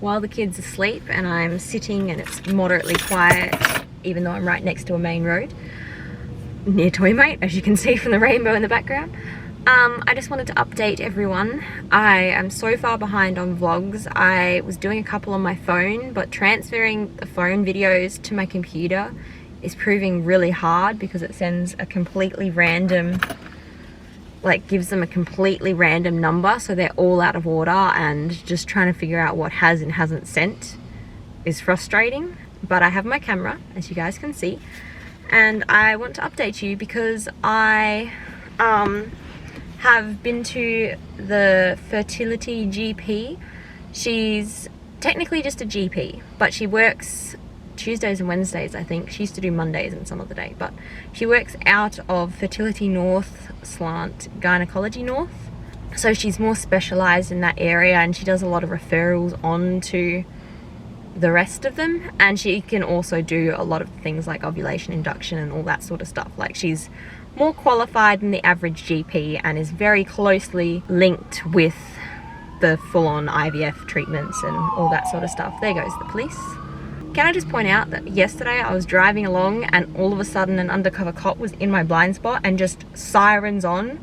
while the kids are asleep and I'm sitting and it's moderately quiet, even though I'm right next to a main road near Toymate, as you can see from the rainbow in the background. I just wanted to update everyone. I am so far behind on vlogs. I was doing a couple on my phone, but transferring the phone videos to my computer is proving really hard because it sends a completely random, like gives them a completely random number, so they're all out of order, and just trying to figure out what has and hasn't sent is frustrating. But I have my camera, as you guys can see, and I want to update you because I have been to the fertility GP. She's technically just a GP, but she works Tuesdays and Wednesdays, I think. She used to do Mondays and some other day, but she works out of Fertility North / Gynecology North. So she's more specialized in that area, and she does a lot of referrals on to the rest of them. And she can also do a lot of things like ovulation induction and all that sort of stuff. Like, she's more qualified than the average GP and is very closely linked with the full-on IVF treatments and all that sort of stuff. There goes the police. Can I just point out that yesterday I was driving along and all of a sudden an undercover cop was in my blind spot and just sirens on,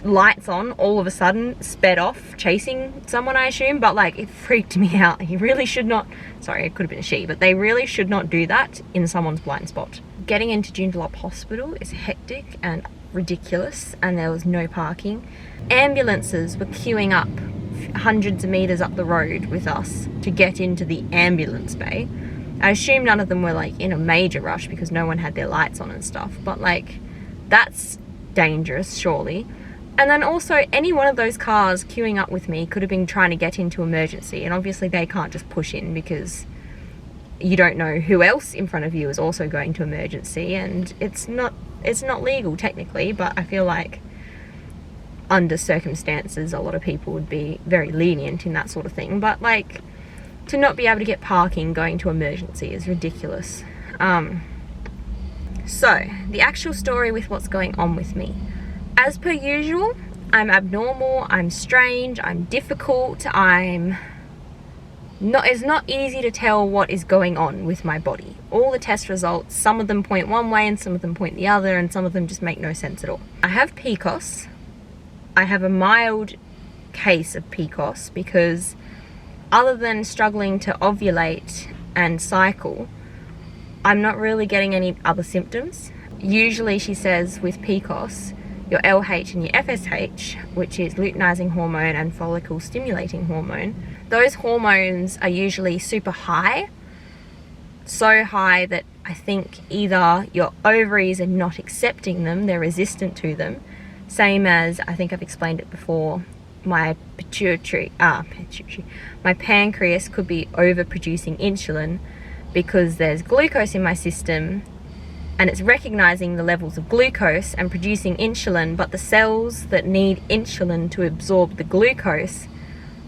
lights on, all of a sudden sped off, chasing someone, I assume, but like, it freaked me out. He really should not, sorry, it could have been a she, but they really should not do that in someone's blind spot. Getting into Joondalup Hospital is hectic and ridiculous, and there was no parking. Ambulances were queuing up hundreds of meters up the road with us to get into the ambulance bay. I assume none of them were like in a major rush because no one had their lights on and stuff, but like, that's dangerous, surely. And then also, any one of those cars queuing up with me could have been trying to get into emergency, and obviously they can't just push in because you don't know who else in front of you is also going to emergency, and it's not legal technically, but I feel like under circumstances a lot of people would be very lenient in that sort of thing. But like, to not be able to get parking going to emergency is ridiculous. So the actual story with what's going on with me. As per usual, I'm abnormal, I'm strange, I'm difficult, it's not easy to tell what is going on with my body. All the test results, some of them point one way and some of them point the other, and some of them just make no sense at all. I have PCOS. I have a mild case of PCOS because other than struggling to ovulate and cycle, I'm not really getting any other symptoms. Usually, she says, with PCOS, your LH and your FSH, which is luteinizing hormone and follicle stimulating hormone, those hormones are usually super high. So high that I think either your ovaries are not accepting them, they're resistant to them. Same as, I think I've explained it before, my my pancreas could be overproducing insulin because there's glucose in my system and it's recognizing the levels of glucose and producing insulin, but the cells that need insulin to absorb the glucose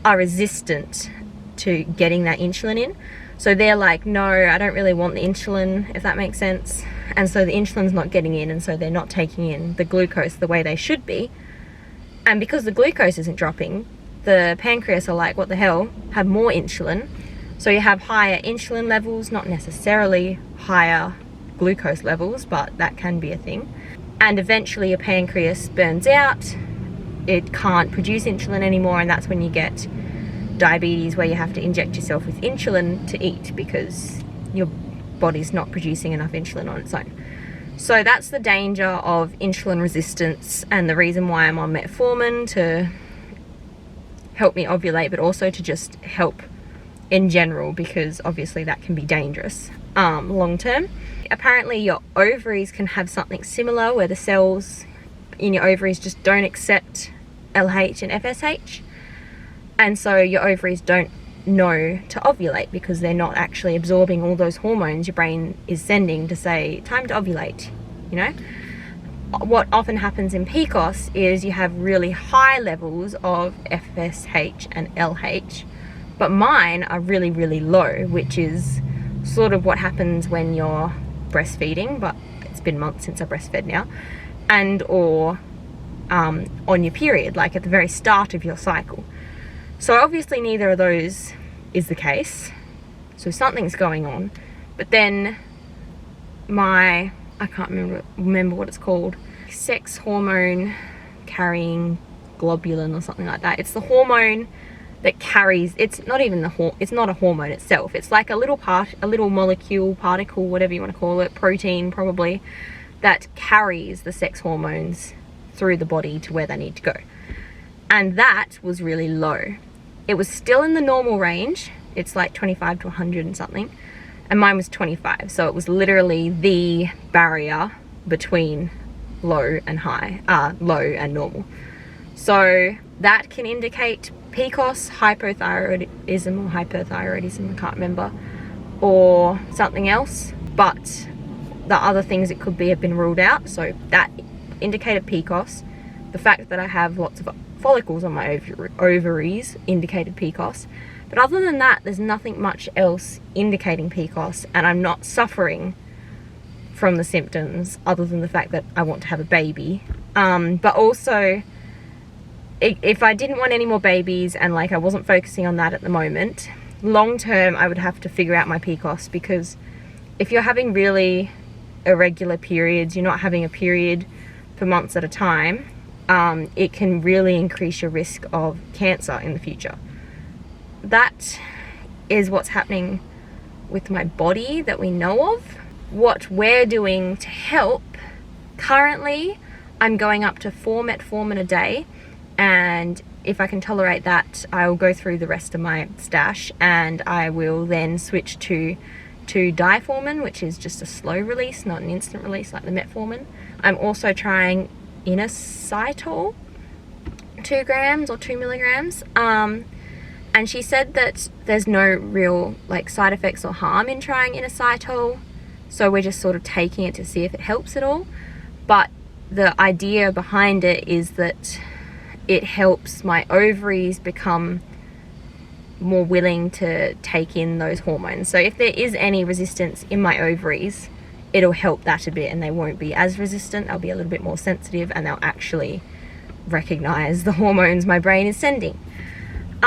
are resistant to getting that insulin in. So they're like, no, I don't really want the insulin, if that makes sense. And so the insulin's not getting in, and so they're not taking in the glucose the way they should be. And because the glucose isn't dropping, the pancreas are like, what the hell, have more insulin. So you have higher insulin levels, not necessarily higher glucose levels, but that can be a thing. And eventually your pancreas burns out, it can't produce insulin anymore, and that's when you get diabetes, where you have to inject yourself with insulin to eat because your body's not producing enough insulin on its own. So that's the danger of insulin resistance, and the reason why I'm on metformin, to help me ovulate, but also to just help in general, because obviously that can be dangerous long term. Apparently your ovaries can have something similar, where the cells in your ovaries just don't accept LH and FSH, and so your ovaries don't know to ovulate because they're not actually absorbing all those hormones your brain is sending to say time to ovulate. You know, what often happens in PCOS is you have really high levels of FSH and LH, but mine are really, really low, which is sort of what happens when you're breastfeeding, but it's been months since I breastfed now, and or on your period, like at the very start of your cycle. So obviously neither of those is the case. So something's going on. But then I can't remember what it's called, sex hormone carrying globulin or something like that. It's the hormone that carries, it's not a hormone itself. It's like a little molecule, particle, whatever you want to call it, protein probably, that carries the sex hormones through the body to where they need to go. And that was really low. It was still in the normal range. It's like 25 to 100 and something. And mine was 25. So it was literally the barrier between low and high, low and normal. So that can indicate PCOS, hypothyroidism or hyperthyroidism, I can't remember, or something else. But the other things it could be have been ruled out. So that indicated PCOS. The fact that I have lots of follicles on my ovaries indicated PCOS. But other than that, there's nothing much else indicating PCOS, and I'm not suffering from the symptoms other than the fact that I want to have a baby. But also, if I didn't want any more babies and like I wasn't focusing on that at the moment, long term I would have to figure out my PCOS, because if you're having really irregular periods, you're not having a period for months at a time, it can really increase your risk of cancer in the future. That is what's happening with my body that we know of. What we're doing to help, currently I'm going up to 4 metformin a day, and if I can tolerate that, I will go through the rest of my stash, and I will then switch to diformin, which is just a slow release, not an instant release like the metformin. I'm also trying inositol, 2 grams or 2 milligrams. And she said that there's no real like side effects or harm in trying inositol, so we're just sort of taking it to see if it helps at all. But the idea behind it is that it helps my ovaries become more willing to take in those hormones. So if there is any resistance in my ovaries, it'll help that a bit, and they won't be as resistant. They'll be a little bit more sensitive, and they'll actually recognize the hormones my brain is sending.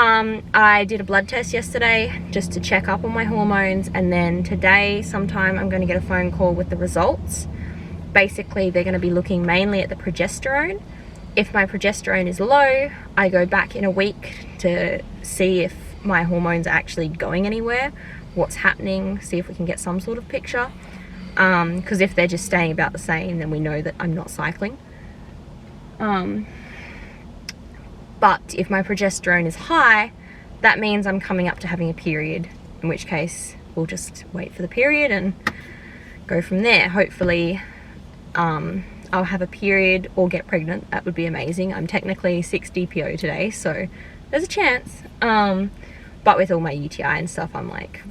I did a blood test yesterday just to check up on my hormones, and then today sometime I'm going to get a phone call with the results. Basically, they're going to be looking mainly at the progesterone. If my progesterone is low, I go back in a week to see if my hormones are actually going anywhere, what's happening, see if we can get some sort of picture. Because if they're just staying about the same, then we know that I'm not cycling. But if my progesterone is high, that means I'm coming up to having a period, in which case we'll just wait for the period and go from there. Hopefully I'll have a period or get pregnant. That would be amazing. I'm technically 6 DPO today, so there's a chance. But with all my UTI and stuff, I'm like,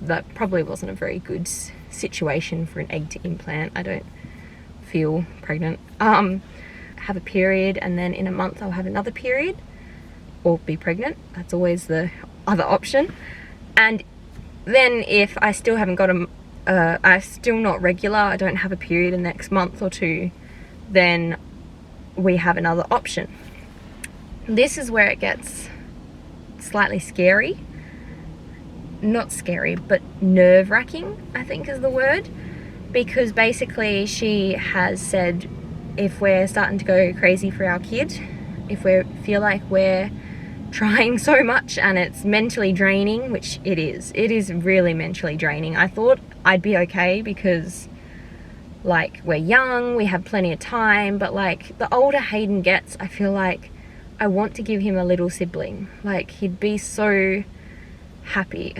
that probably wasn't a very good situation for an egg to implant. I don't feel pregnant. Have a period, and then in a month I'll have another period or be pregnant. That's always the other option. And then if I still haven't got I'm still not regular, I don't have a period in the next month or two, then we have another option. This is where it gets slightly scary. Not scary, but nerve-wracking, I think is the word. Because basically she has said, if we're starting to go crazy for our kid, if we feel like we're trying so much and it's mentally draining, which it is really mentally draining. I thought I'd be okay because like we're young, we have plenty of time, but like the older Hayden gets, I feel like I want to give him a little sibling. Like he'd be so happy.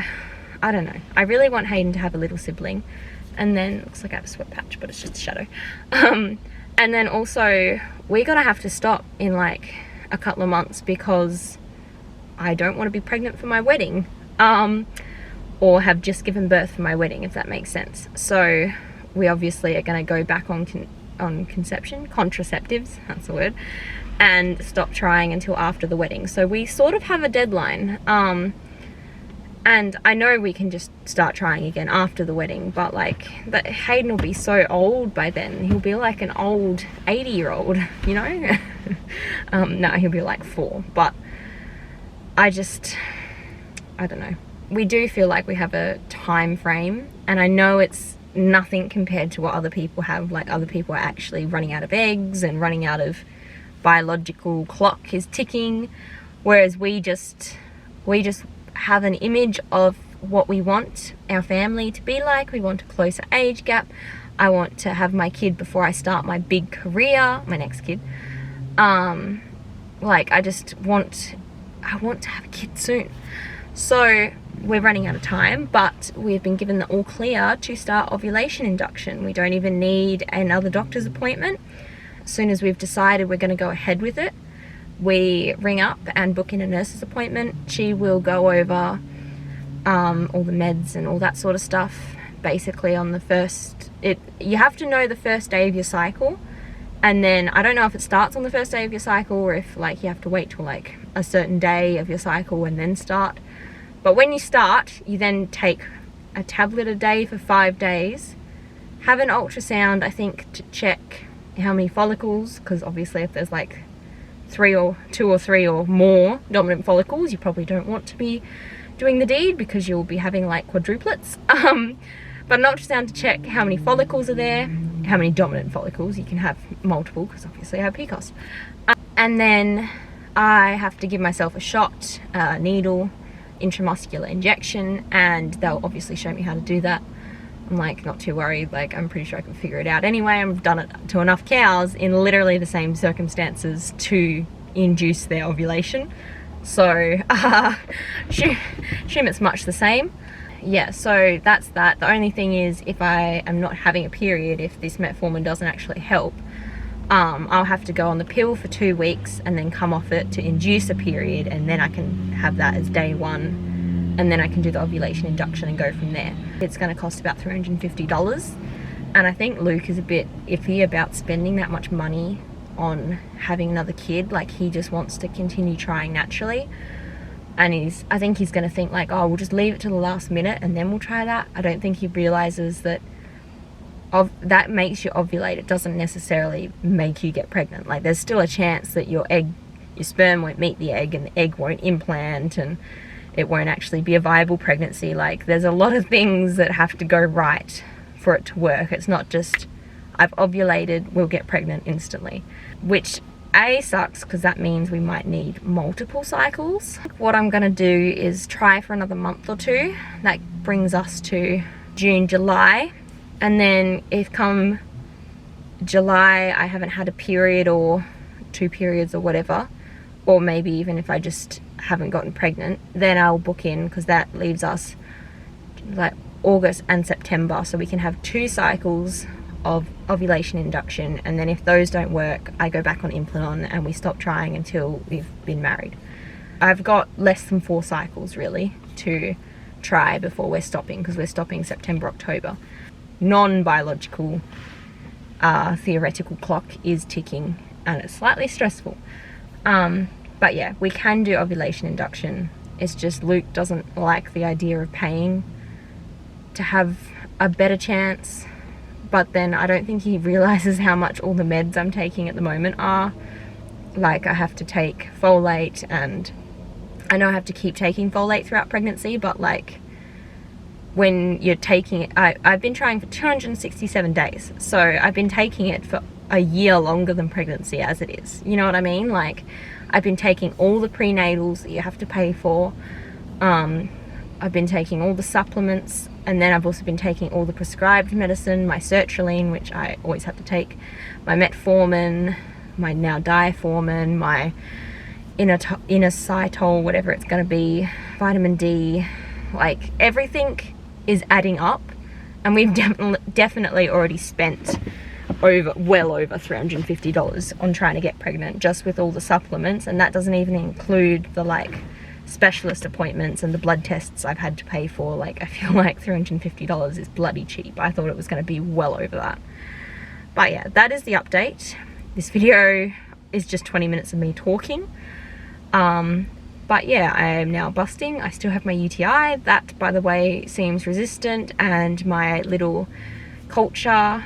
I don't know. I really want Hayden to have a little sibling. And then, looks like I have a sweat patch, but it's just a shadow. And then also, we're gonna have to stop in like a couple of months because I don't want to be pregnant for my wedding. Or have just given birth for my wedding, if that makes sense. So we obviously are gonna go back on contraceptives, that's the word, and stop trying until after the wedding. So we sort of have a deadline. And I know we can just start trying again after the wedding, but like Hayden will be so old by then. He'll be like an old 80-year-old, you know? No, he'll be like 4, but I don't know. we do feel like we have a time frame, and I know it's nothing compared to what other people have. Like, other people are actually running out of eggs and running out of biological clock is ticking, whereas we just have an image of what we want our family to be like. We want a closer age gap. I want to have my kid before I start my big career, my next kid. Like, I want to have a kid soon. So we're running out of time, but we've been given the all clear to start ovulation induction. We don't even need another doctor's appointment. As soon as we've decided we're going to go ahead with it, we ring up and book in a nurse's appointment. She will go over all the meds and all that sort of stuff. Basically, on the first, you have to know the first day of your cycle, and then I don't know if it starts on the first day of your cycle or if like you have to wait till like a certain day of your cycle and then start. But when you start, you then take a tablet a day for 5 days, have an ultrasound, I think, to check how many follicles, because obviously if there's like 2 or 3 or more dominant follicles, you probably don't want to be doing the deed because you'll be having like quadruplets. But an ultrasound to check how many follicles are there, how many dominant follicles. You can have multiple because obviously I have PCOS. And then I have to give myself a shot, needle, intramuscular injection, and they'll obviously show me how to do that. I'm like not too worried, like I'm pretty sure I can figure it out anyway. I've done it to enough cows in literally the same circumstances to induce their ovulation. So assume it's much the same. Yeah, so that's that. The only thing is, if I am not having a period, if this metformin doesn't actually help, I'll have to go on the pill for 2 weeks and then come off it to induce a period, and then I can have that as day 1, and then I can do the ovulation induction and go from there. It's going to cost about $350, and I think Luke is a bit iffy about spending that much money on having another kid. Like, he just wants to continue trying naturally, and I think he's going to think like, oh, we'll just leave it to the last minute and then we'll try that. I don't think he realizes that that makes you ovulate. It doesn't necessarily make you get pregnant. Like, there's still a chance that your sperm won't meet the egg, and the egg won't implant, and it won't actually be a viable pregnancy. Like, there's a lot of things that have to go right for it to work. It's not just I've ovulated, we'll get pregnant instantly, which sucks because that means we might need multiple cycles. What I'm gonna do is try for another month or 2. That brings us to June, July. And then if come July I haven't had a period or 2 periods or whatever, or maybe even if I just haven't gotten pregnant, then I'll book in, because that leaves us like August and September, so we can have 2 cycles of ovulation induction, and then if those don't work, I go back on Implanon and we stop trying until we've been married. I've got less than 4 cycles really to try before we're stopping, because we're stopping September, October. Non-biological theoretical clock is ticking, and it's slightly stressful. But yeah, we can do ovulation induction. It's just Luke doesn't like the idea of paying to have a better chance, but then I don't think he realizes how much all the meds I'm taking at the moment are. Like, I have to take folate, and I know I have to keep taking folate throughout pregnancy, but like, when you're taking it, I've been trying for 267 days, so I've been taking it for a year longer than pregnancy as it is. You know what I mean? Like, I've been taking all the prenatals that you have to pay for. I've been taking all the supplements, and then I've also been taking all the prescribed medicine, my sertraline, which I always have to take, my metformin, my now diaformin, my inositol, whatever it's going to be, vitamin D. Like, everything is adding up, and we've definitely already spent well over $350 on trying to get pregnant, just with all the supplements, and that doesn't even include the like specialist appointments and the blood tests I've had to pay for. Like, I feel like $350 is bloody cheap. I thought it was going to be well over that. But yeah, that is the update. This video is just 20 minutes of me talking. But yeah, I am now busting. I still have my UTI. That, by the way, seems resistant, and my little culture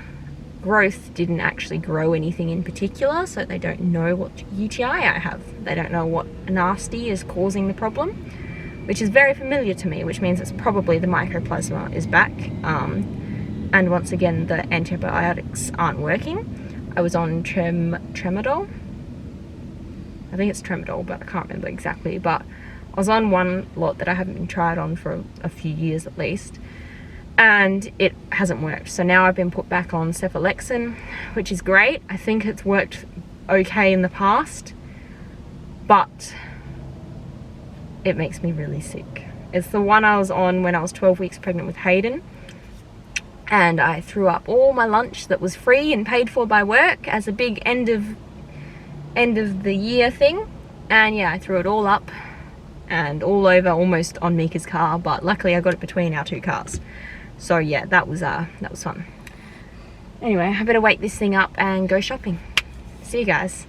growth didn't actually grow anything in particular, so they don't know what UTI I have. They don't know what nasty is causing the problem. which is very familiar to me, which means it's probably the mycoplasma is back. And once again, the antibiotics aren't working. I was on Tramadol. I think it's Tramadol, but I can't remember exactly. But I was on one lot that I haven't been tried on for a few years at least, and it hasn't worked. So now I've been put back on cephalexin, which is great. I think it's worked okay in the past, but it makes me really sick. It's the one I was on when I was 12 weeks pregnant with Hayden, and I threw up all my lunch that was free and paid for by work as a big end of the year thing. And yeah, I threw it all up and all over, almost on Mika's car, but luckily I got it between our two cars. So yeah, that was fun. Anyway, I better wake this thing up and go shopping. See you guys.